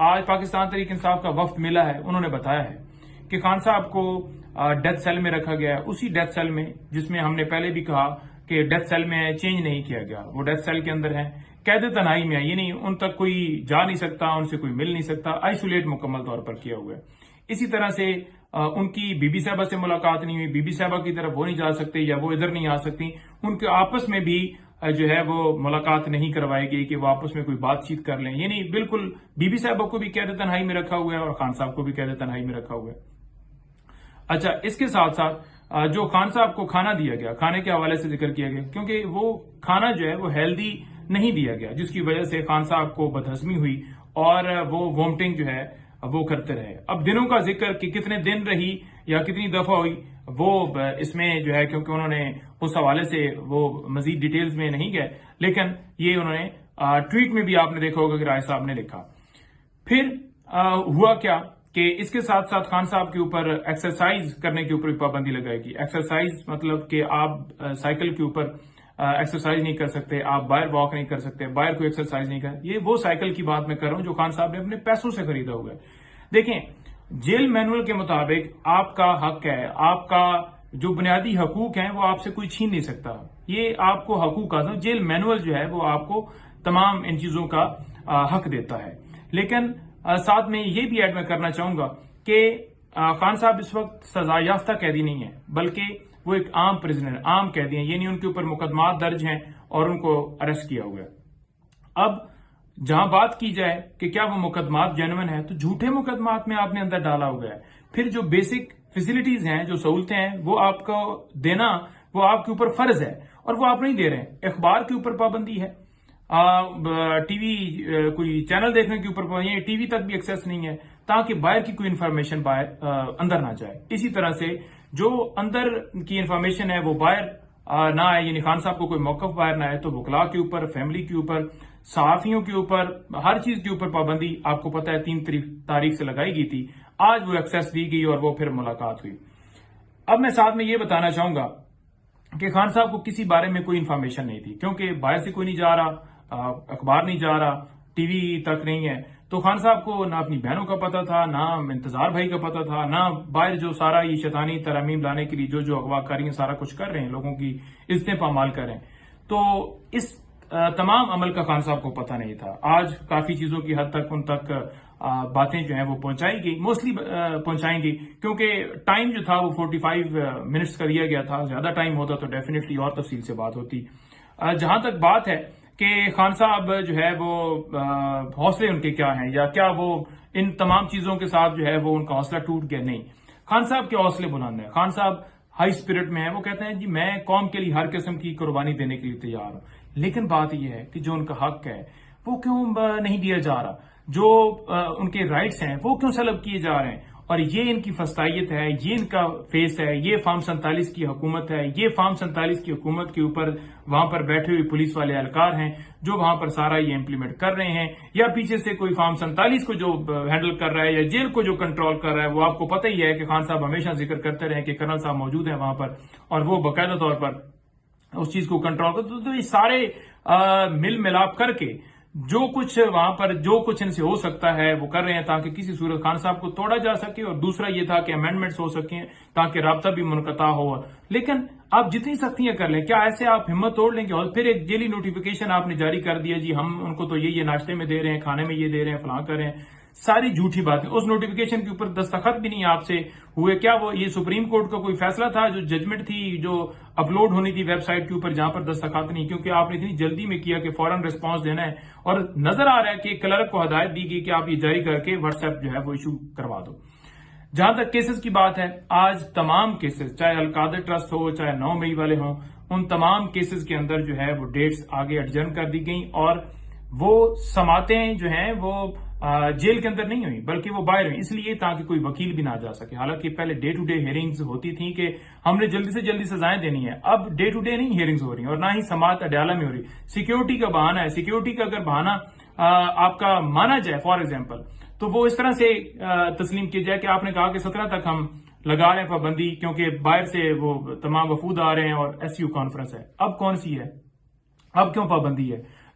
آج پاکستان تحریک انصاف کا وفد ملا ہے، انہوں نے بتایا ہے کہ خان صاحب کو ڈیتھ سیل میں رکھا گیا ہے، اسی ڈیتھ سیل میں جس میں ہم نے پہلے بھی کہا کہ ڈیتھ سیل میں چینج نہیں کیا گیا، وہ ڈیتھ سیل کے اندر ہے، قید تنہائی میں ہے، یعنی ان تک کوئی جا نہیں سکتا، ان سے کوئی مل نہیں سکتا، آئسولیٹ مکمل طور پر کیا ہوا ہے۔ اسی طرح سے ان کی بی بی صاحبہ سے ملاقات نہیں ہوئی، بی بی صاحبہ کی طرف وہ نہیں جا سکتے یا وہ ادھر نہیں آ سکتی، ان کے آپس میں بھی جو ہے وہ ملاقات نہیں کروائی گئی کہ وہ آپس میں کوئی بات چیت کر لیں، یعنی بالکل بی بی صاحبہ کو بھی قید تنہائی میں رکھا ہوا ہے اور خان صاحب کو بھی قید تنہائی میں رکھا ہوا ہے۔ اچھا، اس کے ساتھ ساتھ جو خان صاحب کو کھانا دیا گیا، کھانے کے حوالے سے ذکر کیا گیا کیونکہ وہ کھانا جو ہے وہ ہیلدی نہیں دیا گیا، جس کی وجہ سے خان صاحب کو بدہضمی ہوئی اور وہ وومٹنگ جو ہے وہ کرتے رہے۔ اب دنوں کا ذکر کہ کتنے دن رہی یا کتنی دفعہ ہوئی وہ اس میں جو ہے کیونکہ انہوں نے اس حوالے سے وہ مزید ڈیٹیلز میں نہیں گئے، لیکن یہ انہوں نے ٹویٹ میں بھی آپ نے دیکھا ہوگا کہ رائے صاحب نے لکھا۔ پھر ہوا کیا کہ اس کے ساتھ ساتھ خان صاحب کے اوپر ایکسرسائز کرنے کے اوپر بھی پابندی لگائے گی۔ ایکسرسائز مطلب کہ آپ سائیکل کے اوپر ایکسرسائز نہیں کر سکتے، آپ باہر واک نہیں کر سکتے، باہر کوئی ایکسرسائز نہیں کر، یہ وہ سائیکل کی بات میں کر رہا ہوں جو خان صاحب نے اپنے پیسوں سے خریدا ہوا ہے۔ دیکھیں، جیل مینول کے مطابق آپ کا حق ہے، آپ کا جو بنیادی حقوق ہیں وہ آپ سے کوئی چھین نہیں سکتا، یہ آپ کو حقوق آتا ہے۔ جیل مینول جو ہے وہ آپ کو تمام ان چیزوں کا حق دیتا ہے، لیکن ساتھ میں یہ بھی ایڈ میں کرنا چاہوں گا کہ خان صاحب اس وقت سزا یافتہ قیدی نہیں ہے، بلکہ وہ ایک عام پرزنر، عام قیدی ہیں، یعنی ان کے اوپر مقدمات درج ہیں اور ان کو اریسٹ کیا ہوا ہے۔ اب جہاں بات کی جائے کہ کیا وہ مقدمات جینوئن ہے، تو جھوٹے مقدمات میں آپ نے اندر ڈالا ہوا ہے، پھر جو بیسک فیسلٹیز ہیں، جو سہولتیں ہیں، وہ آپ کو دینا وہ آپ کے اوپر فرض ہے اور وہ آپ نہیں دے رہے ہیں۔ اخبار کے اوپر پابندی ہے، ٹی وی کوئی چینل دیکھنے کے اوپر پابندی ہے، ٹی وی تک بھی ایکسیس نہیں ہے تاکہ باہر کی کوئی انفارمیشن باہر اندر نہ جائے۔ اسی طرح سے جو اندر کی انفارمیشن ہے وہ باہر نہ آئے، یعنی خان صاحب کو کوئی موقف باہر نہ آئے، تو وکلاء کے اوپر، فیملی کے اوپر، صحافیوں کے اوپر، ہر چیز کے اوپر پابندی آپ کو پتا ہے 3 تاریخ سے لگائی گئی تھی۔ آج وہ ایکسیس دی گئی اور وہ پھر ملاقات ہوئی۔ اب میں ساتھ میں یہ بتانا چاہوں گا کہ خان صاحب کو کسی بارے میں کوئی انفارمیشن نہیں تھی، کیونکہ باہر سے کوئی نہیں جا رہا، اخبار نہیں جا رہا، ٹی وی تک نہیں ہے، تو خان صاحب کو نہ اپنی بہنوں کا پتا تھا، نہ انتظار بھائی کا پتا تھا، نہ باہر جو سارا یہ شیطانی ترامیم لانے کے لیے جو اغوا کاریاں سارا کچھ کر رہے ہیں، لوگوں کی عزتیں پامال کر رہے ہیں، تو اس تمام عمل کا خان صاحب کو پتہ نہیں تھا۔ آج کافی چیزوں کی حد تک ان تک باتیں جو ہیں وہ پہنچائی گئی، موسٹلی پہنچائیں گی، کیونکہ ٹائم جو تھا وہ 45 منٹس کا دیا گیا تھا، زیادہ ٹائم ہوتا تو ڈیفینیٹلی اور تفصیل سے بات ہوتی۔ جہاں تک بات ہے کہ خان صاحب جو ہے وہ حوصلے ان کے کیا ہیں یا کیا وہ ان تمام چیزوں کے ساتھ جو ہے وہ ان کا حوصلہ ٹوٹ گیا، نہیں، خان صاحب کے حوصلے بلند ہیں، خان صاحب ہائی اسپرٹ میں ہیں، وہ کہتے ہیں جی میں قوم کے لیے ہر قسم کی قربانی دینے کے لیے تیار ہوں، لیکن بات یہ ہے کہ جو ان کا حق ہے وہ کیوں نہیں دیا جا رہا، جو ان کے رائٹس ہیں وہ کیوں سلب کیے جا رہے ہیں، اور یہ ان کی فسطائیت ہے، یہ ان کا فیس ہے، یہ فارم 47 کی حکومت ہے، یہ فارم 47 کی حکومت کے اوپر وہاں پر بیٹھے ہوئے پولیس والے اہلکار ہیں جو وہاں پر سارا یہ امپلیمنٹ کر رہے ہیں، یا پیچھے سے کوئی فارم 47 کو جو ہینڈل کر رہا ہے یا جیل کو جو کنٹرول کر رہا ہے۔ وہ آپ کو پتہ ہی ہے کہ خان صاحب ہمیشہ ذکر کرتے رہے کہ کرنل صاحب موجود ہیں وہاں پر اور وہ باقاعدہ طور پر اس چیز کو کنٹرول کرتے، تو یہ سارے مل ملاپ کر کے جو کچھ وہاں پر جو کچھ ان سے ہو سکتا ہے وہ کر رہے ہیں تاکہ کسی صورت خان صاحب کو توڑا جا سکے، اور دوسرا یہ تھا کہ امینڈمنٹس ہو سکیں تاکہ رابطہ بھی منقطع ہو۔ لیکن آپ جتنی سختیاں کر لیں، کیا ایسے آپ ہمت توڑ لیں گے اور پھر ایک جیلی نوٹیفیکیشن آپ نے جاری کر دیا جی ہم ان کو تو یہ ناشتے میں دے رہے ہیں، کھانے میں یہ دے رہے ہیں، فلاں کر رہے ہیں، ساری جھوٹی باتیں۔ اس نوٹیفیکیشن کے اوپر دستخط بھی نہیں آپ سے ہوئے، کیا وہ یہ سپریم کورٹ کا کوئی فیصلہ تھا جو ججمنٹ تھی جو اپلوڈ ہونی تھی ویب سائٹ کے اوپر جہاں پر دستخط نہیں، کیونکہ آپ نے اتنی جلدی میں کیا کہ فوراً ریسپانس دینا ہے، اور نظر آ رہا ہے کہ کلرک کو ہدایت دی گئی کہ آپ یہ جاری کر کے واٹس ایپ جو ہے وہ ایشو کروا دو۔ جہاں تک کیسز کی بات ہے، آج تمام کیسز چاہے القادر ٹرسٹ ہو چاہے 9 مئی والے ہوں، ان تمام کیسز کے اندر جو ہے وہ ڈیٹس آگے ایڈجرن کر دی گئیں، اور وہ سماعتیں جو ہیں وہ جیل کے اندر نہیں ہوئی بلکہ وہ باہر ہوئی، اس لیے تاکہ کوئی وکیل بھی نہ جا سکے۔ حالانکہ پہلے ڈے ٹو ڈے ہیئرنگز ہوتی تھیں کہ ہم نے جلدی سے جلدی سزائیں دینی ہے، اب ڈے ٹو ڈے نہیں ہیئرنگز ہو رہی اور نہ ہی سماعت اڈیالہ میں ہو رہی۔ سیکیورٹی کا بہانہ ہے، سیکیورٹی کا اگر بہانہ آپ کا مانا جائے فار ایگزامپل، تو وہ اس طرح سے تسلیم کی جائے کہ آپ نے کہا کہ 17 تک ہم لگا رہے ہیں پابندی کیونکہ باہر سے وہ تمام وفود آ رہے ہیں اور ایس یو کانفرنس ہے۔ اب کون سی ہے؟ اب کیوں پابندی ہے؟